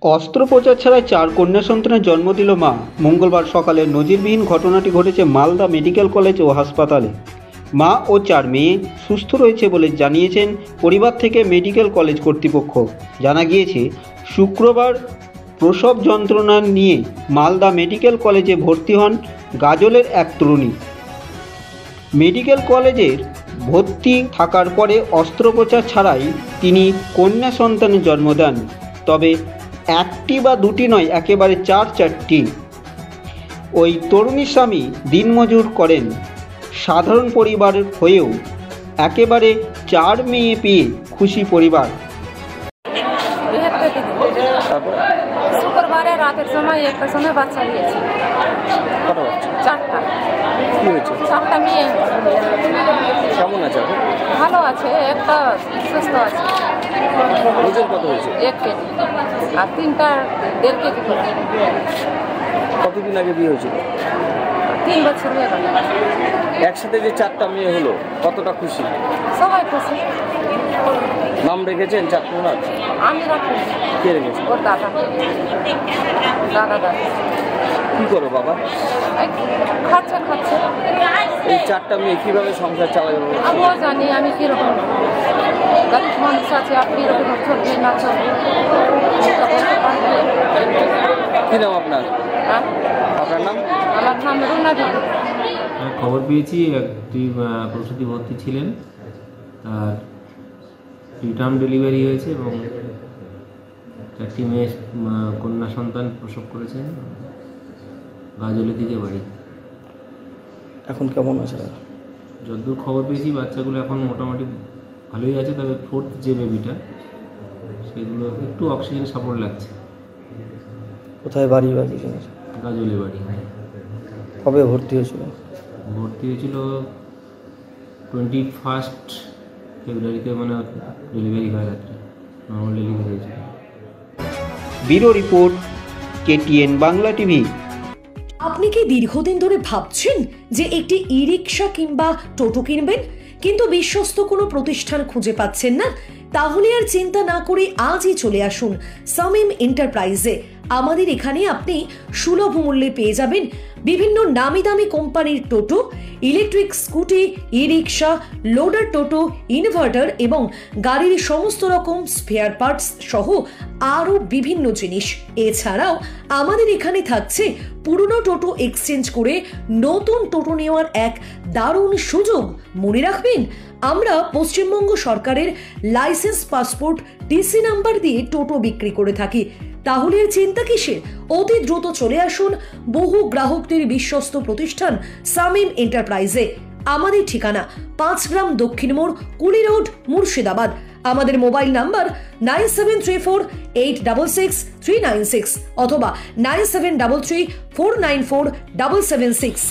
অস্ত্রোপচার ছাড়াই 4 কন্যা সন্তানের জন্ম দিল মা। মঙ্গলবার সকালে নজিরবিহীন ঘটনাটি ঘটেছে মালদা মেডিকেল কলেজ ও হাসপাতালে। মা ও 4 মেয়ে সুস্থ রয়েছে বলে জানিয়েছেন পরিবার থেকে মেডিকেল কলেজ কর্তৃপক্ষ। জানা গিয়েছে, শুক্রবার প্রসব যন্ত্রণা নিয়ে মালদা মেডিকেল কলেজে ভর্তি হন গাজলের এক তরুণী। মেডিকেল কলেজের ভর্তি থাকার পরে অস্ত্রোপচার ছাড়াই তিনি কন্যা সন্তানের জন্ম দেন। তবে একটি বা দুটি নয়, একেবারে 4টি। ওই তরুণীর স্বামী দিনমজুর করেন। সাধারণ পরিবার হয়েও একেবারে 4 মেয়ে পেয়ে খুশি পরিবার। শুক্রবারে রাতের সময় একটার সময় বাচ্চা দিয়েছে। 4টা। কি হয়েছে? 4টা মেয়ে। কেমন আছে এখন? ভালো আছে, একটা সুস্থ আছে। ওজন কত হয়েছে? 1 কেজি আর 3টা 1.5 কেজি করে। কতদিন আগে বিয়ে হয়েছিল? 3 বছর হয়ে গেল। একসাথে যে 4টা মেয়ে হলো, কতটা খুশি? সবাই খুশি। নাম রেখেছেন 4 ওনার? আমি রাখি। কে রেখেছে? ওর দাদা। কি করো বাবা? খাচ্ছে। এই 4টা মেয়ে কিভাবে সংসার চালাবে? আমিও জানি আমি কিরকম গরিব মানুষ আছে, আপনি এরকম চলবে না চলবে। কি নাম আপনার? হ্যাঁ, আপনার নাম? আমার নাম রুনা দেবী। খবর পেয়েছি একটি প্রসূতি ভর্তি ছিলেন, তার রিটার্ন ডেলিভারি হয়েছে এবং 4টি মেয়ে কন্যা সন্তান প্রসব করেছেন। গাজলের দিকে বাড়ি। এখন কেমন আছে? যতদূর খবর পেয়েছি বাচ্চাগুলো এখন মোটামুটি ভালোই আছে, তবে 4th যে বেবিটা সেগুলো একটু অক্সিজেন সাপোর্ট লাগছে। কোথায় বাড়ি বা কিছু? গাজলে বাড়ি। কবে ভর্তি হয়েছিল? ভর্তি হয়েছিল 21 ফেব্রুয়ারিতে, মানে ডেলিভারি হয় রাত্রে, নর্মাল ডেলিভারি হয়েছিল। Bureau report, KTN Bangla TV. আপনি কি দীর্ঘদিন ধরে ভাবছেন যে একটি ই-রিক্সা কিংবা টোটো কিনবেন, কিন্তু বিশ্বস্ত কোনো প্রতিষ্ঠান খুঁজে পাচ্ছেন না? তাহলে আর চিন্তা না করে আজই চলে আসুন সামিম এন্টারপ্রাইজে। আমাদের এখানে আপনি সুলভ মূল্যে পেয়ে যাবেন বিভিন্ন নামি দামি কোম্পানির টোটো, ইলেকট্রিক স্কুটি, ই-রিক্সা, লোডার টোটো, ইনভার্টার এবং গাড়ির সমস্ত রকম স্পেয়ার পার্টস সহ আরও বিভিন্ন জিনিস। এছাড়াও আমাদের এখানে থাকছে পুরনো টোটো এক্সচেঞ্জ করে নতুন টোটো নেওয়ার এক দারুণ সুযোগ। মনে রাখবেন, আমরা পশ্চিমবঙ্গ সরকারের লাইসেন্স, পাসপোর্ট, টিসি নাম্বার দিয়ে টোটো বিক্রি করে থাকি। তাহলে চিন্তা কিসের? অতি দ্রুত চলে আসুন বহু গ্রাহকদের বিশ্বস্ত প্রতিষ্ঠান সামিম এন্টারপ্রাইজে। আমাদের ঠিকানা 5 গ্রাম দক্ষিণ মোড়, কুলি রোড, মুর্শিদাবাদ। আমাদের মোবাইল নাম্বার 9734866396 অথবা 9733494776।